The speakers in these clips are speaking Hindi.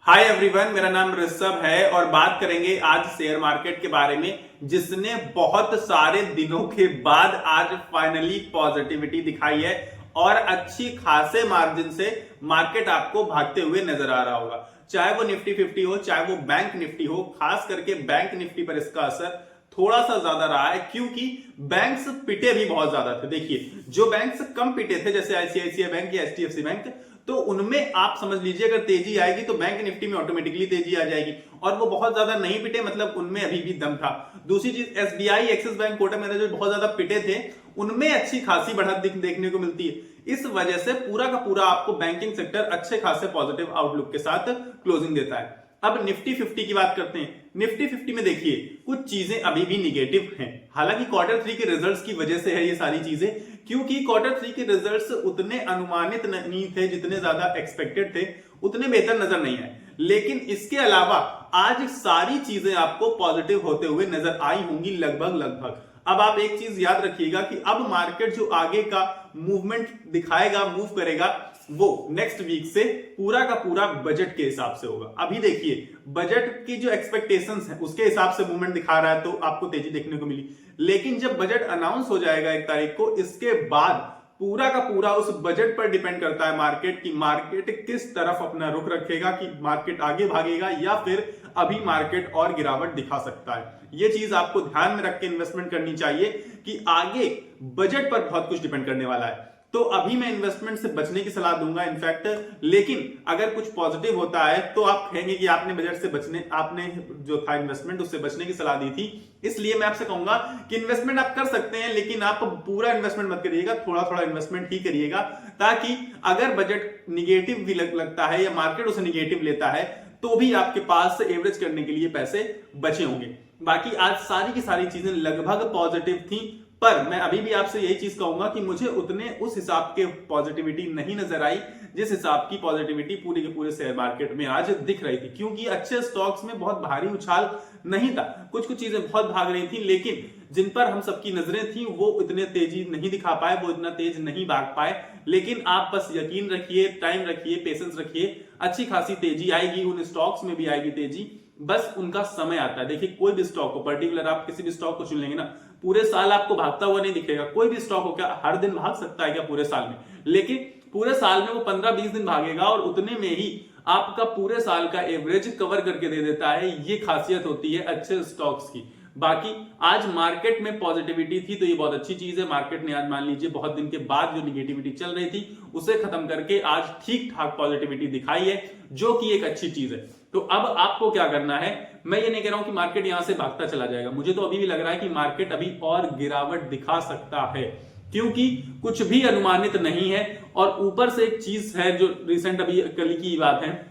हाय एवरीवन, मेरा नाम ऋषभ है और बात करेंगे आज शेयर मार्केट के बारे में, जिसने बहुत सारे दिनों के बाद आज फाइनली पॉजिटिविटी दिखाई है और अच्छी खासे मार्जिन से मार्केट आपको भागते हुए नजर आ रहा होगा। चाहे वो निफ्टी 50 हो, चाहे वो बैंक निफ्टी हो, खास करके बैंक निफ्टी पर इसका असर थोड़ा सा ज्यादा रहा है क्योंकि बैंक्स पिटे भी बहुत ज्यादा थे। देखिए, जो बैंक्स कम पिटे थे जैसे आईसीआईसीआई बैंक या एचडीएफसी बैंक, तो उनमें आप समझ लीजिए अगर तेजी आएगी तो बैंक निफ्टी में ऑटोमेटिकली तेजी आ जाएगी, और वो बहुत ज्यादा नहीं पिटे, मतलब उनमें अभी भी दम था। दूसरी चीज, SBI, axis bank, Kotak Mahindra जो बहुत ज्यादा पिटे थे उनमें अच्छी खासी बढ़त देखने को मिलती है। इस वजह से पूरा का पूरा आपको बैंकिंग सेक्टर अच्छे खासे पॉजिटिव आउटलुक के साथ क्लोजिंग देता है। अब निफ्टी 50 की बात करते हैं। निफ्टी 50 में देखिए कुछ चीजें अभी भी निगेटिव हैं। हालांकि क्वार्टर 3 के रिजल्ट्स की वजह से है ये सारी चीजें, क्योंकि क्वार्टर 3 के रिजल्ट्स उतने अनुमानित नहीं थे, जितने ज्यादा एक्सपेक्टेड थे उतने बेहतर नजर नहीं आए। लेकिन इसके अलावा आज सारी चीजें आपको पॉजिटिव होते हुए नजर आई होंगी लगभग। अब आप एक चीज याद रखिएगा कि अब मार्केट जो आगे का मूवमेंट दिखाएगा, मूव करेगा, वो नेक्स्ट वीक से पूरा का पूरा बजट के हिसाब से होगा। अभी देखिए बजट की जो एक्सपेक्टेशंस है उसके हिसाब से मूवमेंट दिखा रहा है, तो आपको तेजी देखने को मिली। लेकिन जब बजट अनाउंस हो जाएगा 1 तारीख को, इसके बाद पूरा का पूरा उस बजट पर डिपेंड करता है मार्केट की मार्केट किस तरफ अपना रुख रखेगा, कि मार्केट आगे भागेगा या फिर अभी मार्केट और गिरावट दिखा सकता है। ये चीज आपको ध्यान में रख के इन्वेस्टमेंट करनी चाहिए कि आगे बजट पर बहुत कुछ डिपेंड करने वाला है। तो अभी मैं इन्वेस्टमेंट से बचने की सलाह दूंगा इनफैक्ट, लेकिन अगर कुछ पॉजिटिव होता है तो आप कहेंगे कि आपने बजट से बचने, आपने जो था इन्वेस्टमेंट उससे बचने की सलाह दी थी। इसलिए मैं आपसे कहूंगा कि इन्वेस्टमेंट आप कर सकते हैं, लेकिन आप पूरा इन्वेस्टमेंट मत करिएगा, थोड़ा थोड़ा इन्वेस्टमेंट ही करिएगा, ताकि अगर बजट निगेटिव भी लगता है या मार्केट उसे निगेटिव लेता है तो भी आपके पास एवरेज करने के लिए पैसे बचे होंगे। बाकी आज सारी की सारी चीजें लगभग पॉजिटिव थी, पर मैं अभी भी आपसे यही चीज कहूंगा कि मुझे उतने उस हिसाब के पॉजिटिविटी नहीं नजर आई जिस हिसाब की पॉजिटिविटी पूरे के पूरे शेयर मार्केट में आज दिख रही थी, क्योंकि अच्छे स्टॉक्स में बहुत भारी उछाल नहीं था। कुछ कुछ चीजें बहुत भाग रही थी, लेकिन जिन पर हम सबकी नजरें थी वो इतने तेजी नहीं दिखा पाए, वो इतना तेज नहीं भाग पाए। लेकिन आप बस यकीन रखिए, टाइम रखिए, पेशेंस रखिए, अच्छी खासी तेजी आएगी, उन स्टॉक्स में भी आएगी तेजी, बस उनका समय आता है। देखिए कोई भी स्टॉक हो, पर्टिकुलर आप किसी भी स्टॉक को चुन लेंगे ना, पूरे साल आपको भागता हुआ नहीं दिखेगा। कोई भी स्टॉक हो, क्या हर दिन भाग सकता है क्या पूरे साल में? लेकिन पूरे साल में वो 15-20 दिन भागेगा और उतने में ही आपका पूरे साल का एवरेज कवर करके दे देता है। ये खासियत होती है अच्छे स्टॉक्स की। बाकी आज मार्केट में पॉजिटिविटी थी तो ये बहुत अच्छी चीज है। मार्केट ने आज मान लीजिए बहुत दिन के बाद जो निगेटिविटी चल रही थी उसे खत्म करके आज ठीक ठाक पॉजिटिविटी दिखाई है, जो कि एक अच्छी चीज है। तो अब आपको क्या करना है, मैं ये नहीं कह रहा हूं कि मार्केट यहां से भागता चला जाएगा। मुझे तो अभी भी लग रहा है कि मार्केट अभी और गिरावट दिखा सकता है, क्योंकि कुछ भी अनुमानित नहीं है। और ऊपर से एक चीज है जो रिसेंट अभी कल की बात है,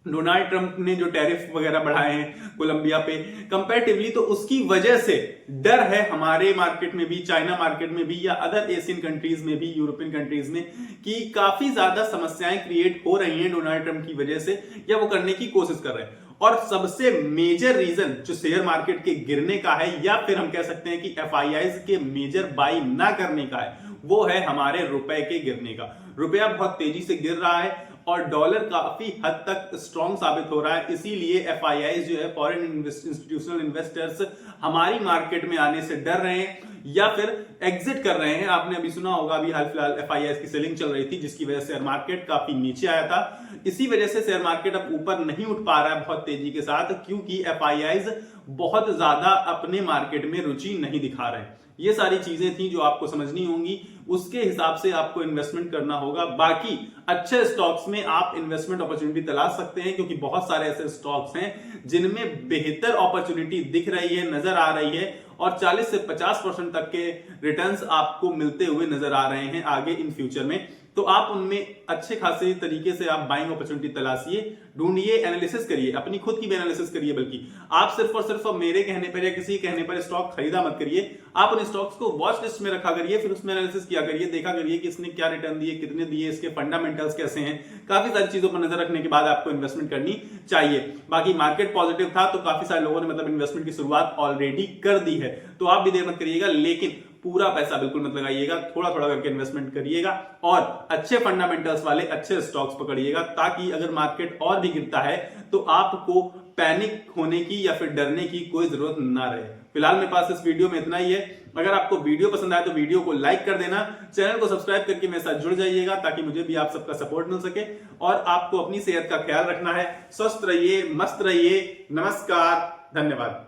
डोनाल्ड ट्रंप ने जो टैरिफ वगैरह बढ़ाए हैं कोलंबिया पे कंपैरेटिवली, तो उसकी वजह से डर है हमारे मार्केट में भी, चाइना मार्केट में भी, या अदर एशियन कंट्रीज में भी, यूरोपियन कंट्रीज में, कि काफी ज्यादा समस्याएं क्रिएट हो रही हैं डोनाल्ड ट्रंप की वजह से, या वो करने की कोशिश कर रहे हैं। और सबसे मेजर रीजन जो शेयर मार्केट के गिरने का है, या फिर हम कह सकते हैं कि एफआईआईज के मेजर बाई ना करने का है, वो है हमारे रुपए के गिरने का। रुपया बहुत तेजी से गिर रहा है और डॉलर काफी हद तक स्ट्रॉन्ग साबित हो रहा है। इसीलिए एफआईआई जो है, फॉरेन इंस्टीट्यूशनल इन्वेस्टर्स, हमारी मार्केट में आने से डर रहे हैं या फिर एग्जिट कर रहे हैं। आपने अभी सुना होगा, अभी हाल फिलहाल एफआईआई की सेलिंग चल रही थी, जिसकी वजह से शेयर मार्केट काफी नीचे आया था। इसी वजह से शेयर मार्केट अब ऊपर नहीं उठ पा रहा है बहुत तेजी के साथ, क्योंकि एफआईआई बहुत ज्यादा अपने मार्केट में रुचि नहीं दिखा रहे हैं। ये सारी चीजें थी जो आपको समझनी होंगी, उसके हिसाब से आपको इन्वेस्टमेंट करना होगा। बाकी अच्छे स्टॉक्स में आप इन्वेस्टमेंट अपॉर्चुनिटी तलाश सकते हैं, क्योंकि बहुत सारे ऐसे स्टॉक्स हैं जिनमें बेहतर अपॉर्चुनिटी दिख रही है, नजर आ रही है, और 40 से 50% तक के रिटर्न्स आपको मिलते हुए नजर आ रहे हैं आगे इन फ्यूचर में। तो आप उनमें अच्छे खासे तरीके से आप बाइंग अपॉर्चुनिटी तलाशिए, ढूंढिए, एनालिसिस करिए, अपनी खुद की भी एनालिसिस करिए। बल्कि आप सिर्फ और सिर्फ मेरे कहने पर या किसी कहने पर स्टॉक खरीदा मत करिए, आप उन स्टॉक्स को वॉच लिस्ट में रखा करिए, फिर उसमें एनालिसिस किया करिए, देखा करिए कि इसने क्या रिटर्न दिए, कितने दिए, इसके फंडामेंटल्स कैसे हैं। काफी सारी चीजों पर नजर रखने के बाद आपको इन्वेस्टमेंट करनी चाहिए। बाकी मार्केट पॉजिटिव था तो काफी सारे लोगों ने मतलब इन्वेस्टमेंट की शुरुआत ऑलरेडी कर दी है, तो आप भी देर मत करिएगा। लेकिन पूरा पैसा बिल्कुल मत लगाइएगा, थोड़ा थोड़ा करके इन्वेस्टमेंट करिएगा और अच्छे फंडामेंटल्स वाले अच्छे स्टॉक्स पकड़िएगा, ताकि अगर मार्केट और भी गिरता है तो आपको पैनिक होने की या फिर डरने की कोई जरूरत ना रहे। फिलहाल मेरे पास इस वीडियो में इतना ही है। अगर आपको वीडियो पसंद आए तो वीडियो को लाइक कर देना, चैनल को सब्सक्राइब करके मेरे साथ जुड़ जाइएगा, ताकि मुझे भी आप सबका सपोर्ट मिल सके। और आपको अपनी सेहत का ख्याल रखना है। स्वस्थ रहिए, मस्त रहिए। नमस्कार, धन्यवाद।